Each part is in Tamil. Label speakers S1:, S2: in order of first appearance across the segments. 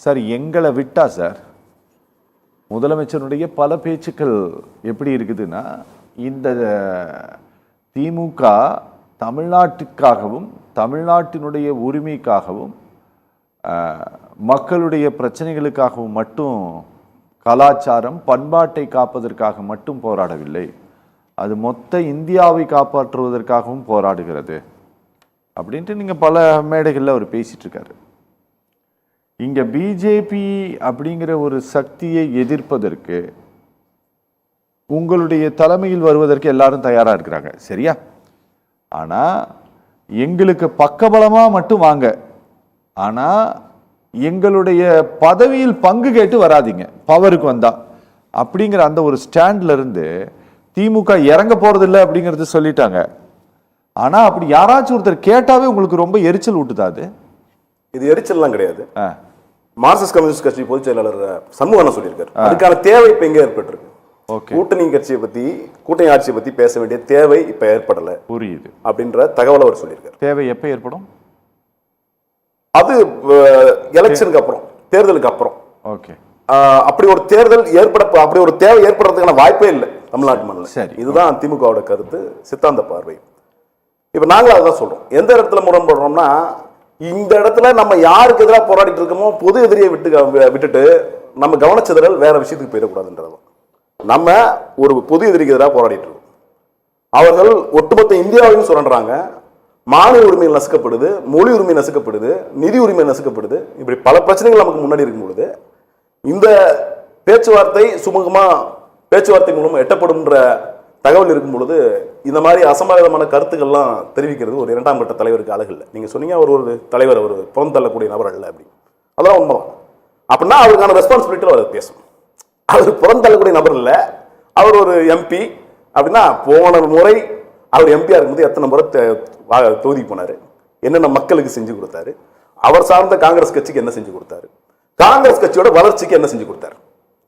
S1: சார் எங்களை விட்டா சார் முதலமைச்சருடைய பல பேச்சுக்கள் எப்படி இருக்குதுன்னா, இந்த திமுக தமிழ்நாட்டுக்காகவும் தமிழ்நாட்டினுடைய உரிமைக்காகவும் மக்களுடைய பிரச்சனைகளுக்காகவும் மட்டும், கலாச்சாரம் பண்பாட்டை காப்பதற்காக மட்டும் போராடவில்லை, அது மொத்த இந்தியாவை காப்பாற்றுவதற்காகவும் போராடுகிறது அப்படின்ட்டு நீங்கள் பல மேடைகளில் அவர் பேசிட்டு இருக்காரு. இங்கே பிஜேபி அப்படிங்கிற ஒரு சக்தியை எதிர்ப்பதற்கு உங்களுடைய தலைமையில் வருவதற்கு எல்லாரும் தயாராக இருக்கிறாங்க, சரியா? ஆனால் எங்களுக்கு பக்கபலமாக மட்டும் வாங்க, ஆனால் எங்களுடைய பதவியில் பங்கு கேட்டு வராதிங்க பவருக்கு வந்தா அப்படிங்கிற அந்த ஒரு ஸ்டாண்ட்ல இருந்து திமுக இறங்க போறதில்லை அப்படிங்கிறது சொல்லிட்டாங்க. ஆனா அப்படி யாராச்சும் ஒருத்தர் கேட்டாவே உங்களுக்கு ரொம்ப எரிச்சல் ஊட்டுதாது.
S2: இது எரிச்சல்லாம் கிடையாது. மார்க்சிஸ்ட் கம்யூனிஸ்ட் கட்சி பொதுச் செயலாளர் சண்முகன் சொல்லியிருக்காரு, அதுக்கான தேவை இப்ப எங்க ஏற்பட்டிருக்கு. கூட்டணி கட்சியை பத்தி, கூட்டணி ஆட்சியை பத்தி பேச வேண்டிய தேவை இப்ப ஏற்படல, புரியுது அப்படின்ற தகவல் அவர் சொல்லியிருக்காரு.
S1: தேவை எப்ப ஏற்படும்?
S2: அது எலெக்ஷனுக்கு அப்புறம், தேர்தலுக்கு அப்புறம்.
S1: ஓகே,
S2: அப்படி ஒரு தேர்தல் அப்படி ஒரு தேவை ஏற்படுறதுக்கான வாய்ப்பே இல்லை தமிழ்நாட்டு மண்ணில். சரி, இதுதான் திமுகவோட கருத்து, சித்தாந்த பார்வை. இப்ப நாங்களும் அதான் சொல்றோம். எந்த இடத்துல முரண்படுறோம்னா, இந்த இடத்துல நம்ம யாருக்கு எதிராக போராடிட்டு இருக்கோமோ பொது எதிரியை விட்டுட்டு நம்ம கவனச்சிதறல் வேற விஷயத்துக்கு போயிடக்கூடாதுன்றது. நம்ம ஒரு பொது எதிரிக்கு எதிராக போராடிட்டு இருக்கோம். அவர்கள் ஒட்டுமொத்த இந்தியாவையும் சுரண்டுறாங்க. மாநில உரிமை நசுக்கப்படுது, மொழி உரிமை நசுக்கப்படுது, நிதி உரிமை நசுக்கப்படுது. இப்படி பல பிரச்சனைகள் நமக்கு முன்னாடி இருக்கும் பொழுது இந்த பேச்சுவார்த்தை சுமூகமா பேச்சுவார்த்தை மூலம் எட்டப்படும்ன்ற தகவல் இருக்கும் பொழுது இந்த மாதிரி அசம்பாவிதமான கருத்துக்கள்லாம் தெரிவிக்கிறது ஒரு இரண்டாம் கட்ட தலைவருக்கு அழகு இல்லை. நீங்க சொன்னீங்க அவர் ஒரு தலைவர், ஒரு புறம் தள்ளக்கூடிய நபர் அல்ல அப்படி. அதெல்லாம் உண்மைதான். அப்படின்னா அவருக்கான ரெஸ்பான்சிபிலிட்டி அவர் பேசணும். அவர் புறம் தள்ளக்கூடிய நபர் இல்லை, அவர் ஒரு எம்பி அப்படின்னா போன முறை அவர் எம்பியா இருக்கும்போது எத்தனை முறை தொகுதிக்கு போனாரு, என்னென்ன மக்களுக்கு செஞ்சு கொடுத்தாரு, அவர் சார்ந்த காங்கிரஸ் கட்சிக்கு என்ன செஞ்சு கொடுத்தாரு, காங்கிரஸ் கட்சியோட வளர்ச்சிக்கு என்ன செஞ்சு கொடுத்தாரு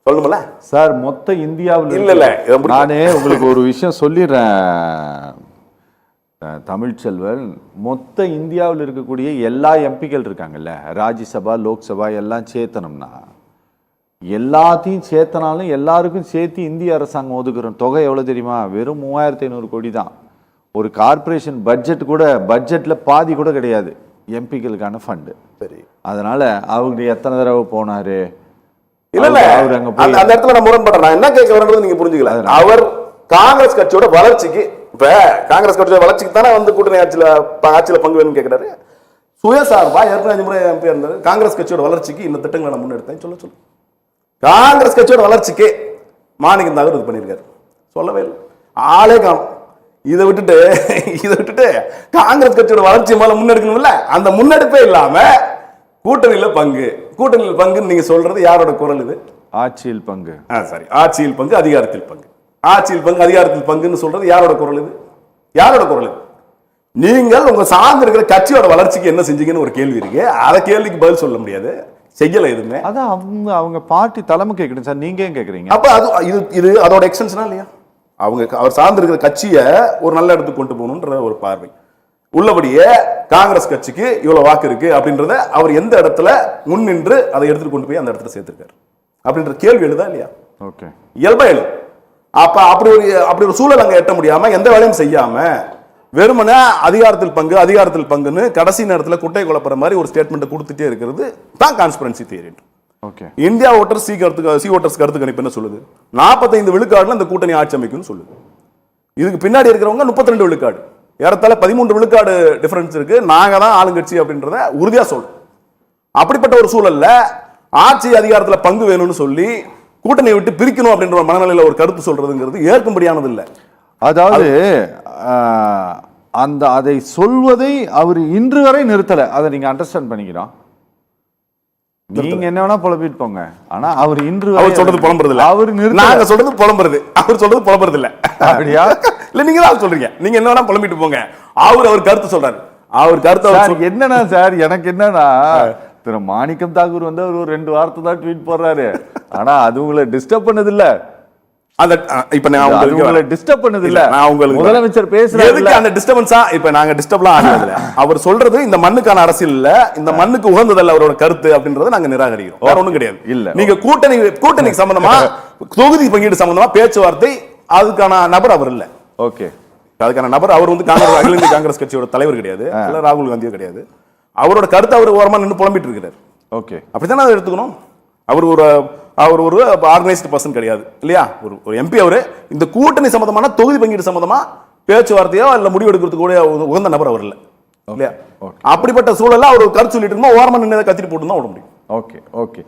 S2: சொல்லணும்ல
S1: சார். மொத்த இந்தியாவில்
S2: இல்ல
S1: நானே உங்களுக்கு ஒரு விஷயம் சொல்லிடுறேன் தமிழ்ச்செல்வன். மொத்த இந்தியாவில் இருக்கக்கூடிய எல்லா எம்பிக்கள் இருக்காங்கல்ல, ராஜ்யசபா லோக்சபா எல்லாம் சேர்த்தனம்னா, எல்லாத்தையும் சேர்த்தனாலும் எல்லாருக்கும் சேர்த்து இந்திய அரசாங்கம் ஒதுக்குற தொகை எவ்வளவு தெரியுமா? வெறும் 3500 கோடி தான். ஒரு கார்பரேஷன் பட்ஜெட் கூட, பட்ஜெட்ல பாதி கூட கிடையாது எம்பிக்களுக்கான ஃபண்டு. சரி, அதனால அவங்க எத்தனை தடவை போனாரு?
S2: இல்ல இல்ல, அந்த இடத்துல நான் முரண்படுறேன். நான் என்ன கேட்க வரேன்றது நீங்க புரிஞ்சுக்கல. அவர் காங்கிரஸ் கட்சியோட வளர்ச்சிக்கு, இப்ப காங்கிரஸ் கட்சியோட வளர்ச்சிக்கு தானே வந்து கூட்டணி ஆட்சியில பங்கு வேணும்னு கேட்கிறாரு. சுயசார்பா ஏற்கனவே 5 முறை எம்பி இருந்தாரு. காங்கிரஸ் கட்சியோட வளர்ச்சிக்கு இந்த திட்டங்களை நான் முன்னெடுத்தேன் சொல்லு. காங்கிரஸ் கட்சியோட வளர்ச்சிக்கு மாணிக்கம் தாகூர் இது பண்ணியிருக்காரு, சொல்லவே இல்லை. ஆளே காணும். இதை விட்டுட்டு காங்கிரஸ் கட்சியோட வளர்ச்சி மேல முன்னெடுக்கணும்ல, அந்த முன்னெடுப்பே இல்லாம கூட்டணியில பங்குன்னு நீங்க சொல்றது யாரோட குரல் இது?
S1: ஆட்சியில் பங்கு.
S2: சரி, ஆட்சியில் பங்கு, அதிகாரத்தில் பங்கு. ஆட்சியில் பங்கு, அதிகாரத்தில் பங்குன்னு சொல்றது யாரோட குரல் இது? யாரோட குரல் இது? நீங்கள் உங்க சார்ந்து இருக்கிற கட்சியோட வளர்ச்சிக்கு என்ன செஞ்சீங்கன்னு ஒரு கேள்வி இருக்கு. அதை கேள்விக்கு பதில் சொல்ல முடியாது, செய்யல எதுவுமே.
S1: அதான் அவங்க பார்ட்டி தலைமை கேட்கணும் சார், நீங்க ஏன் கேட்கறீங்க?
S2: அப்ப இது அதோட எக்ஸ்டென்ஷனா இல்லையா? அவர் சார்ந்து இருக்கிற கட்சியை ஒரு நல்ல இடத்துக்கு கொண்டு போகணுன்ற ஒரு பார்வை. உள்ளபடியே காங்கிரஸ் கட்சிக்கு இவ்வளவு வாக்கு இருக்கு அப்படின்றத அவர் எந்த இடத்துல முன்னின்று அதை எடுத்துட்டு கொண்டு போய் அந்த இடத்துல சேர்த்திருக்காரு அப்படின்ற கேள்வி எழுதா இல்லையா?
S1: ஓகே,
S2: இயல்பா எழுது. அப்ப அப்படி ஒரு சூழல் அங்க எட்ட முடியாம, எந்த வேலையும் செய்யாம வெறுமனே அதிகாரத்தில் பங்குன்னு கடைசி நேரத்தில் குட்டை குழப்புற மாதிரி ஒரு ஸ்டேட்மெண்ட் கொடுத்துட்டே இருக்கிறது தான் conspiracy theory. India voter C voters கருத்து கணிப்பு என்ன சொல்லுது? 45 விழுக்காடுல இந்த கூட்டணி ஆட்சி அமைக்கும் சொல்லுது. இதுக்கு பின்னாடி இருக்கிறவங்க 32 விழுக்காடு, ஏறத்தாழ 13 விழுக்காடு டிஃபரன்ஸ் இருக்கு. நாங்க தான் ஆளுங்கட்சி அப்படின்றத உறுதியா சொல்றோம். அப்படிப்பட்ட ஒரு சூழல்ல ஆட்சி அதிகாரத்துல பங்கு வேணும்னு சொல்லி கூட்டணியை விட்டு பிரிக்கணும் அப்படின்ற மனநிலையில ஒரு கருத்து சொல்றதுங்கிறது ஏற்கும்படியானது இல்லை.
S1: அதாவது அதை சொல்வதை அவர் இன்று வரை நிறுத்தல. அதை நீங்க அண்டர்ஸ்டாண்ட் பண்ணிக்கிறோம். நீங்க என்ன வேணா புலம்பிட்டு போங்க, ஆனா அவர் இன்று
S2: அவர் சொல்றது புலம்புறது இல்ல. அவர் நாங்க சொல்றது புலம்புறது, அவர் சொல்றது புலம்புறது இல்ல. அப்படியா? இல்ல, நீங்க தான் சொல்றீங்க. நீங்க என்ன வேணா புலம்பிட்டு போங்க, அவர் கருத்து சொல்றாரு. அவர் கருத்து
S1: என்னன்னா சார், எனக்கு என்னன்னா, திரு மாணிக்கம் தாகூர் வந்து ஒரு 2 வார்த்தை தான் ட்வீட் போடுறாரு, ஆனா அது உங்களை டிஸ்டர்ப் பண்ணது இல்ல.
S2: அந்த இப்ப நான்
S1: உங்களை டிஸ்டர்ப் பண்ணது இல்ல,
S2: நான் உங்களுக்கு
S1: முதலமைச்சர் பேசுறாரு
S2: எதுக்கு அந்த டிஸ்டர்பன்ஸா? இப்ப நாங்க டிஸ்டர்ப்லாம் ஆகல. அவர் சொல்றது இந்த மண்ணுக்கான அரசியல் இல்ல, இந்த மண்ணுக்கு உகந்ததல்ல அவரோட கருத்து அப்படின்றத நாங்க நிராகரிக்கிறோம். வேற ஒண்ணும் கிடையாது.
S1: இல்ல
S2: நீங்க கூட்டணி சம்பந்தமா தொகுதி பங்கீடு சம்பந்தமா பேச்சுவார்த்தை அதுக்கான நபர் அவர் இல்ல.
S1: ஓகே,
S2: அதுக்கான நபர் அவர் வந்து காங்கிரஸ் அகில இந்திய காங்கிரஸ் கட்சியோட தலைவர் கிடையாது, இல்ல ராகுல் காந்தியோ கிடையாது. அவரோட கருத்து அவர் ஓரமா நின்று புலம்பிட்டு இருக்கிறார்.
S1: ஓகே,
S2: அப்படித்தானே அதை எடுத்துக்கணும். அவர் ஒரு ஆர்கனைஸ்டு பர்சன் கிடையாது இல்லையா? ஒரு எம்பி. அவரு இந்த கூட்டணி சம்பந்தமான தொகுதி பங்கீடு சம்பந்தமா பேச்சுவார்த்தையோ இல்ல முடிவு எடுக்கிறதுக்கு கூட உகந்த நபர் அவர் இல்ல இல்லையா? அப்படிப்பட்ட சூழல்ல அவர் கருத்து சொல்லிட்டு இருக்கோம், ஓரமா நின்று கத்திட்டு போட்டு தான் விட முடியும்.
S1: Okay okay.